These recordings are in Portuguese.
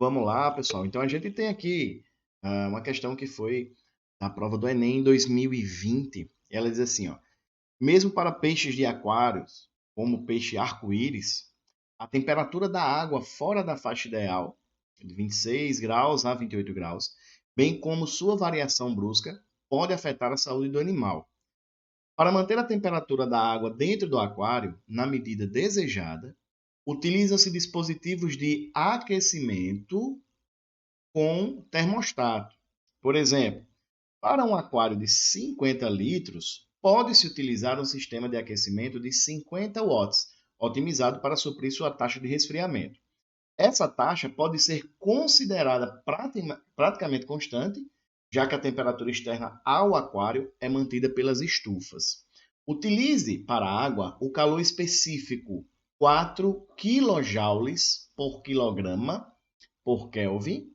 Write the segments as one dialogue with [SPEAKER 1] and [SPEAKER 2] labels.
[SPEAKER 1] Vamos lá, pessoal. Então, a gente tem aqui uma questão que foi da prova do Enem em 2020. Ela diz assim, ó, mesmo para peixes de aquários, como o peixe arco-íris, a temperatura da água fora da faixa ideal, de 26 graus a 28 graus, bem como sua variação brusca, pode afetar a saúde do animal. Para manter a temperatura da água dentro do aquário, na medida desejada, utilizam-se dispositivos de aquecimento com termostato. Por exemplo, para um aquário de 50 litros, pode-se utilizar um sistema de aquecimento de 50 watts, otimizado para suprir sua taxa de resfriamento. Essa taxa pode ser considerada praticamente constante, já que a temperatura externa ao aquário é mantida pelas estufas. Utilize para a água o calor específico 4 kJ por quilograma por Kelvin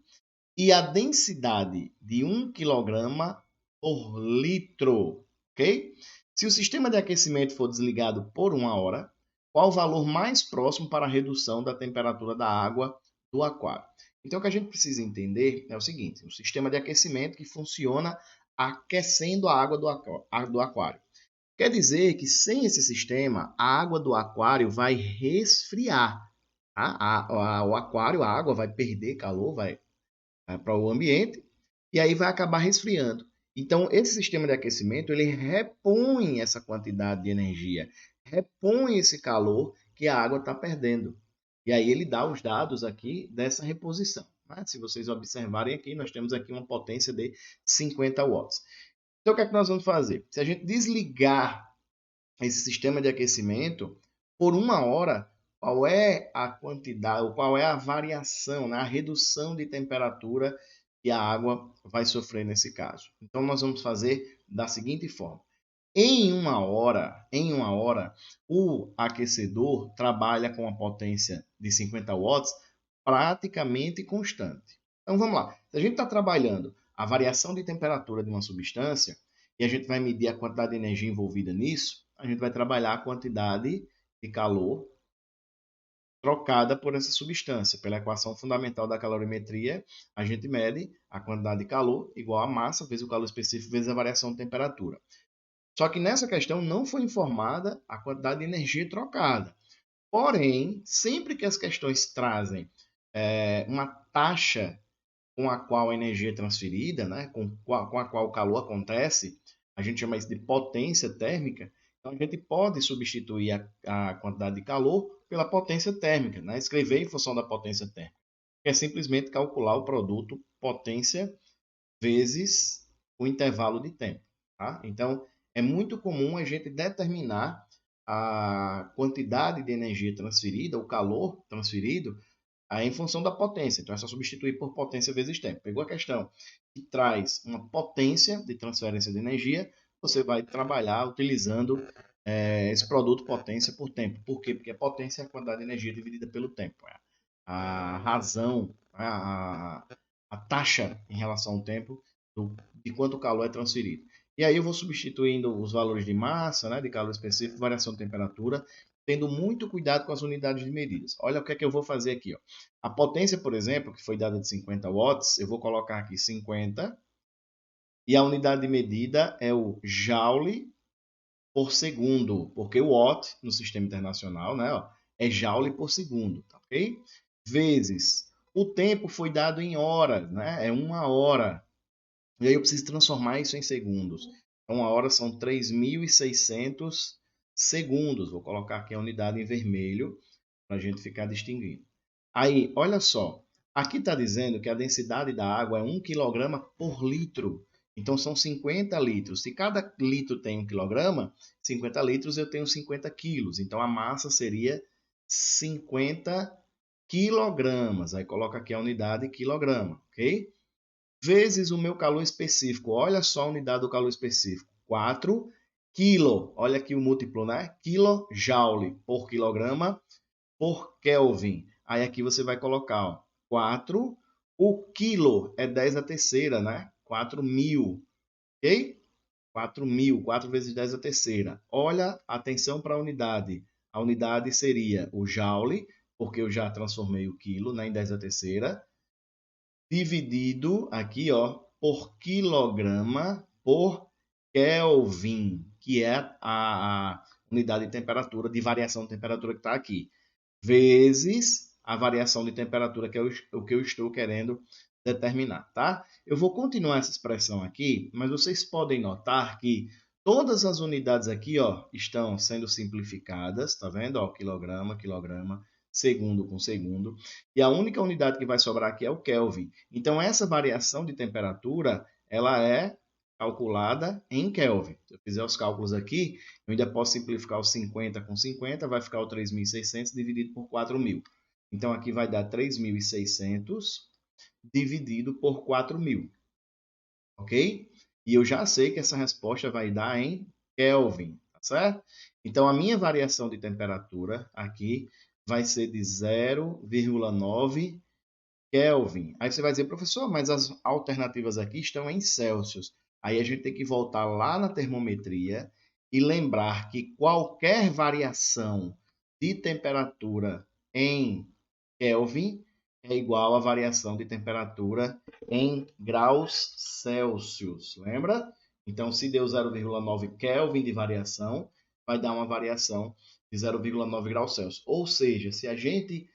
[SPEAKER 1] e a densidade de 1 quilograma por litro, ok? Se o sistema de aquecimento for desligado por 1 hora, qual o valor mais próximo para a redução da temperatura da água do aquário? Então, o que a gente precisa entender é o seguinte, o sistema de aquecimento que funciona aquecendo a água do aquário. Quer dizer que sem esse sistema, a água do aquário vai resfriar. Tá? O aquário, a água vai perder calor, vai para o ambiente e aí vai acabar resfriando. Então, esse sistema de aquecimento ele repõe essa quantidade de energia, repõe esse calor que a água está perdendo. E aí ele dá os dados aqui dessa reposição. Né? Se vocês observarem aqui, nós temos aqui uma potência de 50 watts. Então, o que é que nós vamos fazer? Se a gente desligar esse sistema de aquecimento por 1 hora, qual é a quantidade, ou qual é a variação, né? A redução de temperatura que a água vai sofrer nesse caso. Então, nós vamos fazer da seguinte forma. Em uma hora, o aquecedor trabalha com a potência de 50 watts praticamente constante. Então, vamos lá. Se a gente está trabalhando a variação de temperatura de uma substância, e a gente vai medir a quantidade de energia envolvida nisso, a gente vai trabalhar a quantidade de calor trocada por essa substância. Pela equação fundamental da calorimetria, a gente mede a quantidade de calor igual a massa vezes o calor específico vezes a variação de temperatura. Só que nessa questão não foi informada a quantidade de energia trocada. Porém, sempre que as questões trazem uma taxa com a qual a energia é transferida, né, com a qual o calor acontece, a gente chama isso de potência térmica. Então, a gente pode substituir a quantidade de calor pela potência térmica, né? Escrever em função da potência térmica, que é simplesmente calcular o produto potência vezes o intervalo de tempo. Tá? Então, é muito comum a gente determinar a quantidade de energia transferida, o calor transferido, em função da potência. Então, é só substituir por potência vezes tempo. Pegou a questão que traz uma potência de transferência de energia, você vai trabalhar utilizando esse produto potência por tempo. Por quê? Porque a potência é a quantidade de energia dividida pelo tempo. É a razão, a taxa em relação ao tempo de quanto calor é transferido. E aí eu vou substituindo os valores de massa, né, de calor específico, variação de temperatura, tendo muito cuidado com as unidades de medidas. Olha o que é que eu vou fazer aqui. Ó. A potência, por exemplo, que foi dada de 50 watts, eu vou colocar aqui 50, e a unidade de medida é o joule por segundo, porque o watt no sistema internacional, né, ó, é joule por segundo, tá ok? Vezes o tempo foi dado em horas, né? É 1 hora. E aí eu preciso transformar isso em segundos. Então, 1 hora são 3.600 segundos. Vou colocar aqui a unidade em vermelho para a gente ficar distinguindo. Aí, olha só. Aqui está dizendo que a densidade da água é 1 quilograma por litro. Então, são 50 litros. Se cada litro tem 1 quilograma, 50 litros eu tenho 50 quilos. Então, a massa seria 50 quilogramas. Aí, coloca aqui a unidade quilograma, ok? Vezes o meu calor específico. Olha só a unidade do calor específico. 4 quilo. Olha aqui o múltiplo, né? Kilojoule por quilograma por Kelvin. Aí aqui você vai colocar, ó, 4. O quilo é 10 a terceira, né? 4.000. Ok? 4.000. 4 vezes 10 a terceira. Olha, atenção para a unidade. A unidade seria o joule, porque eu já transformei o quilo, né, em 10 a terceira. dividido aqui, ó, por quilograma por Kelvin, que é a unidade de temperatura, de variação de temperatura que está aqui, vezes a variação de temperatura, que é o que eu estou querendo determinar, tá? Eu vou continuar essa expressão aqui, mas vocês podem notar que todas as unidades aqui, ó, estão sendo simplificadas, tá vendo? Ó, quilograma, quilograma, segundo com segundo. E a única unidade que vai sobrar aqui é o Kelvin. Então, essa variação de temperatura, ela é calculada em Kelvin. Se eu fizer os cálculos aqui, eu ainda posso simplificar o 50 com 50, vai ficar o 3.600 dividido por 4.000. Então, aqui vai dar 3.600 dividido por 4.000, ok? E eu já sei que essa resposta vai dar em Kelvin, tá certo? Então, a minha variação de temperatura aqui vai ser de 0,9 Kelvin. Aí você vai dizer, professor, mas as alternativas aqui estão em Celsius. Aí a gente tem que voltar lá na termometria e lembrar que qualquer variação de temperatura em Kelvin é igual à variação de temperatura em graus Celsius. Lembra? Então, se deu 0,9 Kelvin de variação, vai dar uma variação de 0,9 graus Celsius. Ou seja, se a gente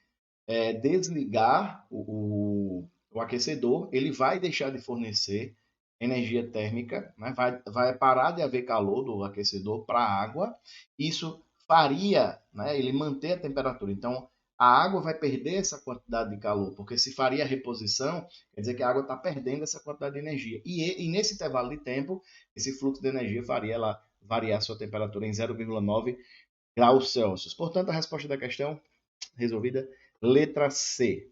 [SPEAKER 1] desligar o aquecedor, ele vai deixar de fornecer energia térmica, né? vai parar de haver calor do aquecedor para a água. Isso faria, né, ele manter a temperatura. Então, a água vai perder essa quantidade de calor, porque se faria a reposição, quer dizer que a água está perdendo essa quantidade de energia. E nesse intervalo de tempo, esse fluxo de energia faria ela variar sua temperatura em 0,9 graus Celsius. Portanto, a resposta da questão resolvida, letra C.